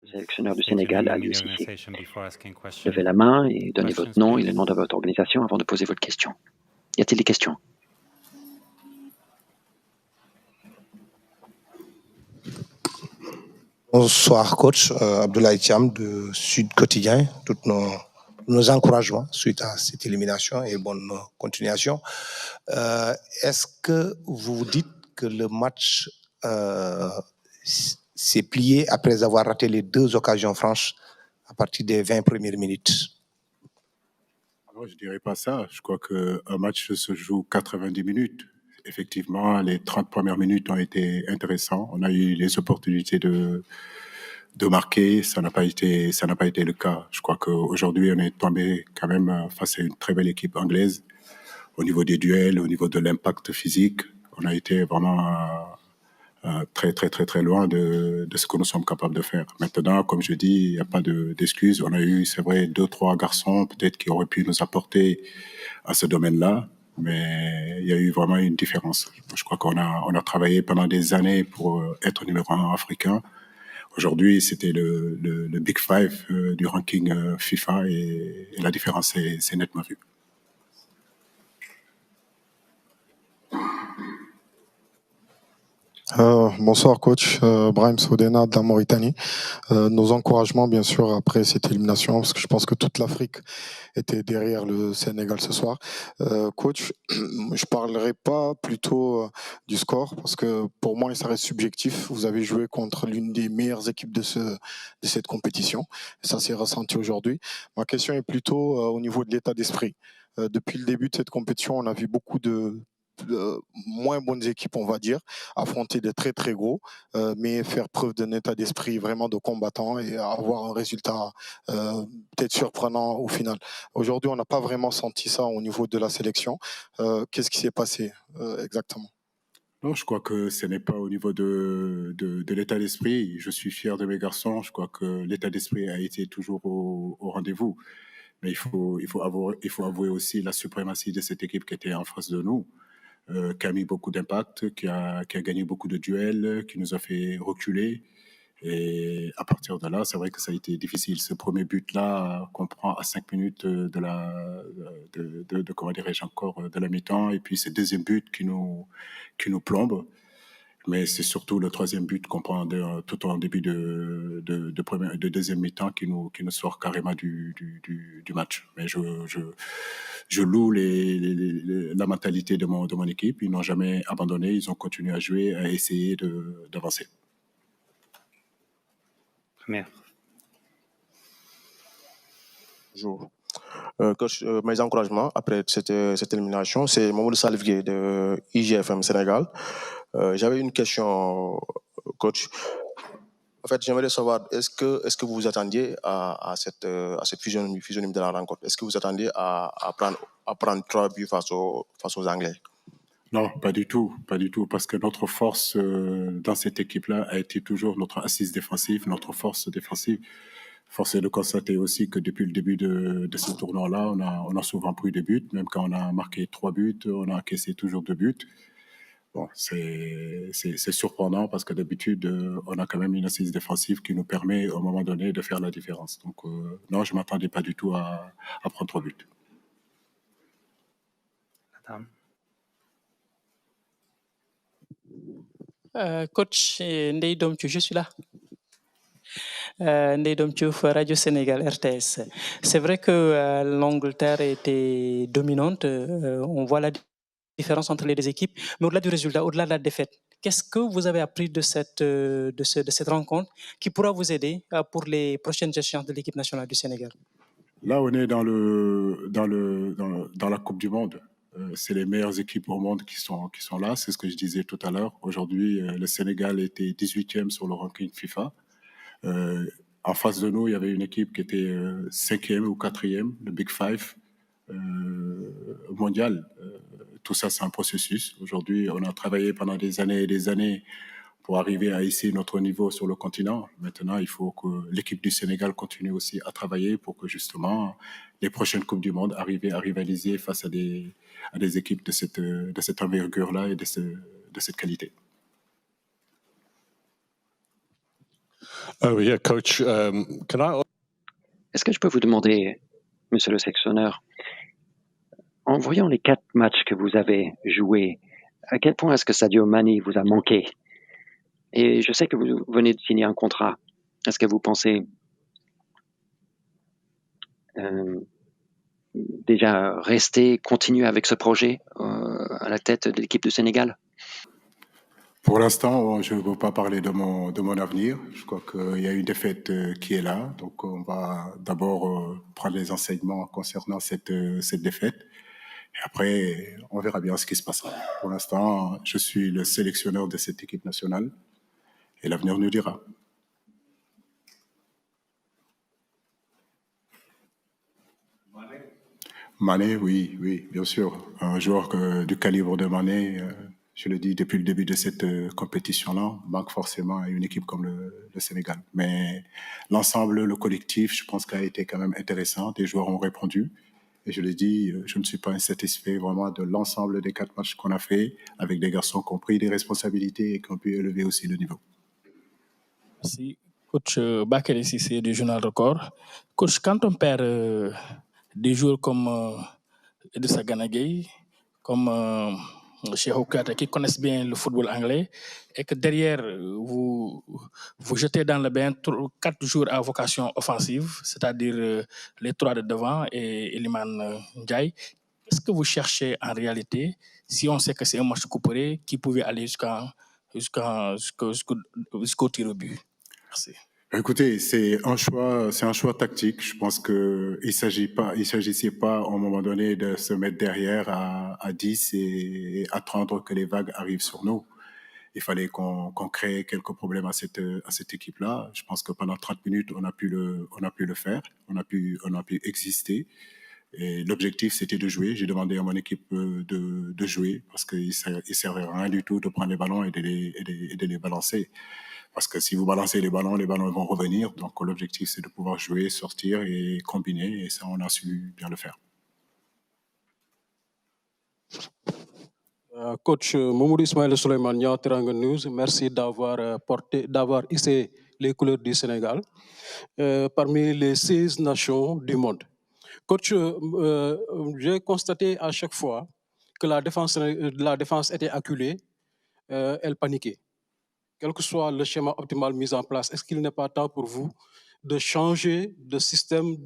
Le sélectionneur du State your Sénégal name a and lui your aussi ici. organization before asking question. Levez la main et donnez votre Questions, nom et le please. nom de votre organisation avant de poser votre question. Y a-t-il des questions? Bonsoir coach, Abdoulaye Thiam de Sud Quotidien. Tous nos encouragements suite à cette élimination et bonne continuation. Est-ce que vous vous dites que le match s'est plié après avoir raté les 2 occasions franches à partir des 20 premières minutes? Alors, je ne dirais pas ça. Je crois qu'un match se joue 90 minutes. Effectivement, les 30 premières minutes ont été intéressantes. On a eu les opportunités de marquer. Ça n'a pas été le cas. Je crois qu'aujourd'hui, on est tombé quand même face à une très belle équipe anglaise. Au niveau des duels, au niveau de l'impact physique, on a été vraiment très, très, très, très loin de ce que nous sommes capables de faire. Maintenant, comme je dis, il n'y a pas d'excuses. On a eu, c'est vrai, 2, 3 garçons peut-être qui auraient pu nous apporter à ce domaine-là, mais il y a eu vraiment une différence. Je crois qu'on a travaillé pendant des années pour être numéro 1 africain. Aujourd'hui, c'était le Big Five du ranking FIFA et la différence c'est nettement vue. Bonsoir coach, Brahim Sodena de la Mauritanie. Nos encouragements bien sûr après cette élimination parce que je pense que toute l'Afrique était derrière le Sénégal ce soir. Coach, je parlerai pas plutôt du score parce que pour moi ça reste subjectif. Vous avez joué contre l'une des meilleures équipes de cette compétition. Ça s'est ressenti aujourd'hui. Ma question est plutôt au niveau de l'état d'esprit. Depuis le début de cette compétition, on a vu beaucoup de moins bonnes équipes, on va dire, affronter des très très gros, mais faire preuve d'un état d'esprit vraiment de combattant et avoir un résultat peut-être surprenant au final. Aujourd'hui, on n'a pas vraiment senti ça au niveau de la sélection. Qu'est-ce qui s'est passé exactement? Non, je crois que ce n'est pas au niveau de l'état d'esprit. Je suis fier de mes garçons. Je crois que l'état d'esprit a été toujours au rendez-vous. Mais il faut avouer aussi la suprématie de cette équipe qui était en face de nous. Qui a mis beaucoup d'impact, qui a gagné beaucoup de duels, qui nous a fait reculer. Et à partir de là, c'est vrai que ça a été difficile. Ce premier but-là, qu'on prend à 5 minutes comment dirais-je encore, de la mi-temps, et puis ce deuxième but qui nous plombe. Mais c'est surtout le troisième but qu'on prend tout en début de deuxième mi-temps qui nous sort carrément du match. Mais je loue la mentalité de mon équipe. Ils n'ont jamais abandonné. Ils ont continué à jouer, à essayer d'avancer. Première. Bonjour. Coach, mes encouragements après cette élimination, c'est Mamoudou Salvier de IGFM Sénégal. J'avais une question, coach. En fait, j'aimerais savoir, est-ce que vous vous attendiez à cette physionomie de la rencontre? Est-ce que vous attendiez à prendre 3 buts face aux Anglais? Non, pas du tout, parce que notre force dans cette équipe-là a été toujours notre assise défensive, notre force défensive. Force est de constater aussi que depuis le début de ce tournoi-là, on a souvent pris des buts, même quand on a marqué 3 buts, on a encaissé toujours 2 buts. Bon, c'est surprenant parce que d'habitude, on a quand même une assise défensive qui nous permet, au moment donné, de faire la différence. Donc, non, je ne m'attendais pas du tout à prendre 3 buts. Madame. Coach Ndeye Domthiou, je suis là. Ndeye Domthiou, Radio Sénégal, RTS. C'est vrai que l'Angleterre était dominante. On voit la différence entre les deux équipes. Mais au-delà du résultat, au-delà de la défaite, qu'est-ce que vous avez appris de cette rencontre qui pourra vous aider pour les prochaines échéances de l'équipe nationale du Sénégal? Là, on est dans la Coupe du Monde. C'est les meilleures équipes au monde qui sont là. C'est ce que je disais tout à l'heure. Aujourd'hui, le Sénégal était 18e sur le ranking FIFA. En face de nous, il y avait une équipe qui était 5e ou 4e, le Big Five mondial. Tout ça, c'est un processus. Aujourd'hui, on a travaillé pendant des années et des années pour arriver à hisser notre niveau sur le continent. Maintenant, il faut que l'équipe du Sénégal continue aussi à travailler pour que justement les prochaines Coupes du Monde arrivent à rivaliser face à des équipes de cette envergure-là et de cette qualité. Oh yeah, coach. Can I? Est-ce que je peux vous demander, monsieur le sélectionneur, en voyant les 4 matchs que vous avez joués, à quel point est-ce que Sadio Mané vous a manqué? Et je sais que vous venez de signer un contrat. Est-ce que vous pensez déjà rester, continuer avec ce projet à la tête de l'équipe du Sénégal? Pour l'instant, je ne veux pas parler de mon avenir. Je crois qu'il y a une défaite qui est là. Donc, on va d'abord prendre les enseignements concernant cette défaite. Et après, on verra bien ce qui se passera. Pour l'instant, je suis le sélectionneur de cette équipe nationale. Et l'avenir nous dira. Mané, oui, bien sûr. Un joueur du calibre de Mané, je le dis depuis le début de cette compétition-là, manque forcément à une équipe comme le Sénégal. Mais l'ensemble, le collectif, je pense qu'il a été quand même intéressant. Des joueurs ont répondu. Et je le dis, je ne suis pas insatisfait vraiment de l'ensemble des 4 matchs qu'on a fait, avec des garçons qui ont pris des responsabilités et qui ont pu élever aussi le niveau. Merci. Coach Bakary Cissé du Journal Record. Coach, quand on perd des joueurs comme Idrissa Gana Gueye, comme Cheikh Kouyaté, qui connaissent bien le football anglais, et que derrière, vous jetez dans le bain 4 joueurs à vocation offensive, c'est-à-dire les 3 de devant et Iliman Ndiaye. Qu'est-ce que vous cherchez en réalité, si on sait que c'est un match coupé qui pouvait aller jusqu'au tir au but? Merci. Écoutez, c'est un choix tactique. Je pense qu'il s'agissait pas à un moment donné de se mettre derrière à 10 et attendre que les vagues arrivent sur nous. Il fallait qu'on crée quelques problèmes à cette équipe-là. Je pense que pendant 30 minutes, on a pu le faire, on a pu exister. Et l'objectif, c'était de jouer. J'ai demandé à mon équipe de jouer parce qu'il ne servait à rien du tout de prendre les ballons et de les balancer. Parce que si vous balancez les ballons vont revenir. Donc, l'objectif, c'est de pouvoir jouer, sortir et combiner. Et ça, on a su bien le faire. Coach Mamoudou Ismaël Souleymane, Teranga News, merci d'avoir hissé les couleurs du Sénégal parmi les 16 nations du monde. Coach, j'ai constaté à chaque fois que la défense était acculée, elle paniquait. Quel que soit le schéma optimal mis en place, est-ce qu'il n'est pas temps pour vous de changer de système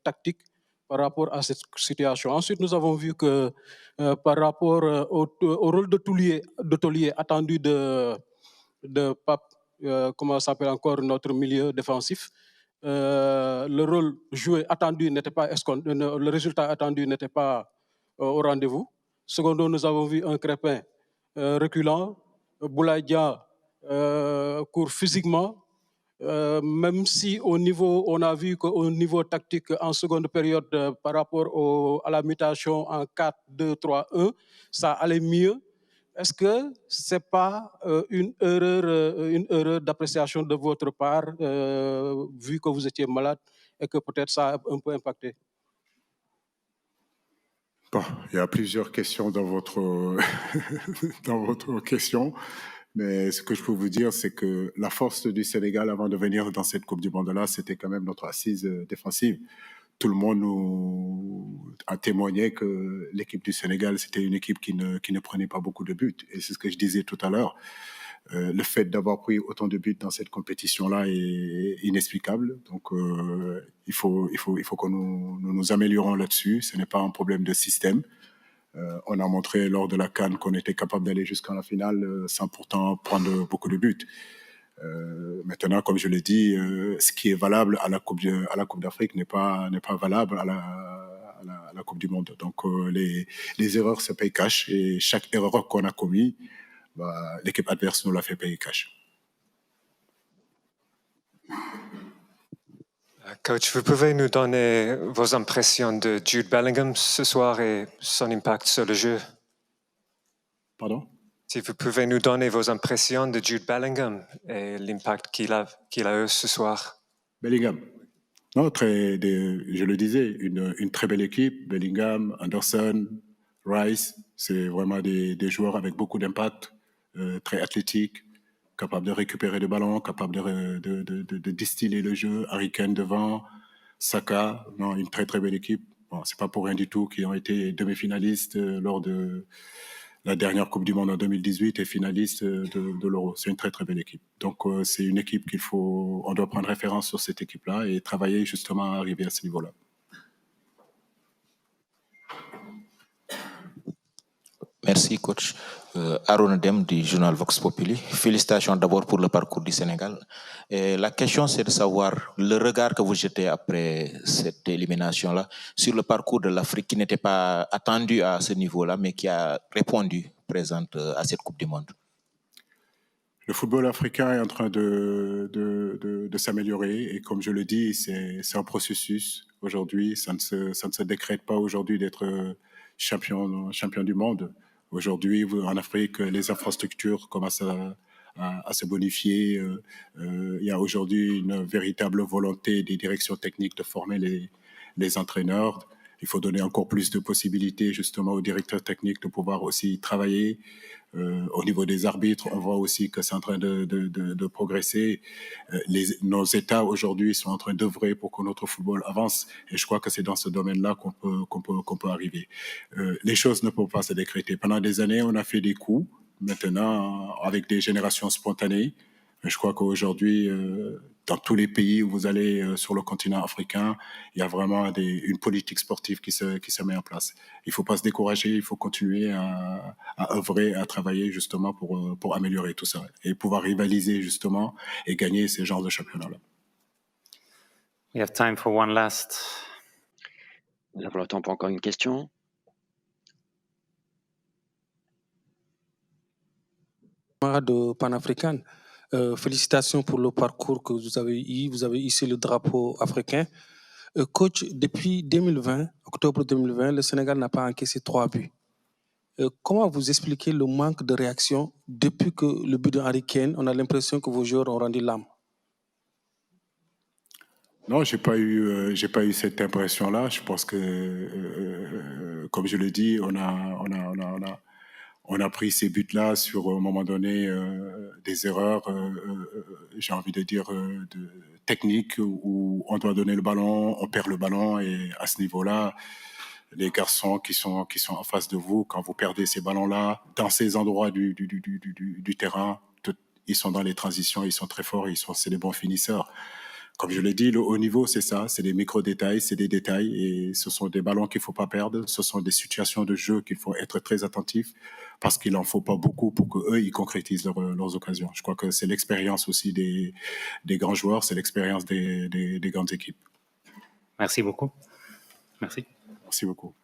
tactique par rapport à cette situation? Ensuite, nous avons vu que par rapport au rôle de taulier attendu de Pape, comment s'appelle encore notre milieu défensif, le rôle joué attendu n'était pas le résultat attendu n'était pas au rendez-vous. Secondo, nous avons vu un Crépin reculant, Boulaye Dia court physiquement, même si on a vu qu'au niveau tactique en seconde période par rapport à la mutation en 4-2-3-1, ça allait mieux. Est-ce que ce n'est pas une erreur d'appréciation de votre part, vu que vous étiez malade et que peut-être ça a un peu impacté? Bon, il y a plusieurs questions dans votre question. Mais ce que je peux vous dire, c'est que la force du Sénégal avant de venir dans cette Coupe du Monde-là, c'était quand même notre assise défensive. Tout le monde nous a témoigné que l'équipe du Sénégal, c'était une équipe qui ne prenait pas beaucoup de buts. Et c'est ce que je disais tout à l'heure. Le fait d'avoir pris autant de buts dans cette compétition-là est inexplicable. Donc, il faut que nous améliorons là-dessus. Ce n'est pas un problème de système. On a montré lors de la CAN qu'on était capable d'aller jusqu'à la finale sans pourtant prendre beaucoup de buts. Maintenant, comme je l'ai dit, ce qui est valable à la Coupe d'Afrique n'est pas valable à la Coupe du Monde. Donc, les erreurs se payent cash et chaque erreur qu'on a commise, l'équipe adverse nous l'a fait payer cash. Coach, vous pouvez nous donner vos impressions de Jude Bellingham ce soir et son impact sur le jeu? Pardon? Si vous pouvez nous donner vos impressions de Jude Bellingham et l'impact qu'il a eu ce soir. Bellingham. Non, je le disais, une très belle équipe. Bellingham, Anderson, Rice, c'est vraiment des joueurs avec beaucoup d'impact, très athlétiques, capable de récupérer le ballon, capable de distiller le jeu. Harry Kane devant, Saka, non, une très très belle équipe. Bon, c'est pas pour rien du tout qu'ils ont été demi-finalistes lors de la dernière Coupe du Monde en 2018 et finalistes de l'Euro. C'est une très très belle équipe. Donc c'est une équipe on doit prendre référence sur cette équipe-là et travailler justement à arriver à ce niveau-là. Merci, coach. Aaron Dem du journal Vox Populi. Félicitations d'abord pour le parcours du Sénégal. Et la question, c'est de savoir le regard que vous jetez après cette élimination-là sur le parcours de l'Afrique qui n'était pas attendu à ce niveau-là, mais qui a répondu présente à cette Coupe du Monde. Le football africain est en train de s'améliorer et comme je le dis, c'est un processus. Aujourd'hui, ça ne se décrète pas aujourd'hui d'être champion du monde. Aujourd'hui, en Afrique, les infrastructures commencent à se bonifier. Il y a aujourd'hui une véritable volonté des directions techniques de former les entraîneurs. Il faut donner encore plus de possibilités justement aux directeurs techniques de pouvoir aussi travailler. Au niveau des arbitres, on voit aussi que c'est en train de progresser. Nos États aujourd'hui sont en train d'œuvrer pour que notre football avance et je crois que c'est dans ce domaine-là qu'on peut arriver. Les choses ne peuvent pas se décréter. Pendant des années, on a fait des coups. Maintenant, avec des générations spontanées, je crois qu'aujourd'hui, dans tous les pays où vous allez sur le continent africain, il y a vraiment une politique sportive qui se met en place. Il ne faut pas se décourager, il faut continuer à œuvrer, à travailler justement pour améliorer tout ça et pouvoir rivaliser justement et gagner ces genres de championnats-là. We have time for one last. Nous avons le temps pour encore une question. De panafricaine. Félicitations pour le parcours que vous avez eu. Vous avez hissé le drapeau africain. Coach, depuis 2020, octobre 2020, le Sénégal n'a pas encaissé 3 buts. Comment vous expliquez le manque de réaction depuis que le but de Harry Kane, on a l'impression que vos joueurs ont rendu l'âme? Non, j'ai pas eu cette impression-là. Je pense que, comme je le dis, on a pris ces buts-là sur, à un moment donné, des erreurs, j'ai envie de dire, techniques, où on doit donner le ballon, on perd le ballon, et à ce niveau-là, les garçons qui sont en face de vous, quand vous perdez ces ballons-là, dans ces endroits du terrain, ils sont dans les transitions, ils sont très forts, c'est des bons finisseurs. Comme je l'ai dit, le haut niveau, c'est ça, c'est des micro-détails, c'est des détails, et ce sont des ballons qu'il ne faut pas perdre, ce sont des situations de jeu qu'il faut être très attentif, parce qu'il n'en faut pas beaucoup pour qu'eux, ils concrétisent leurs occasions. Je crois que c'est l'expérience aussi des grands joueurs, c'est l'expérience des grandes équipes. Merci beaucoup. Merci. Merci beaucoup.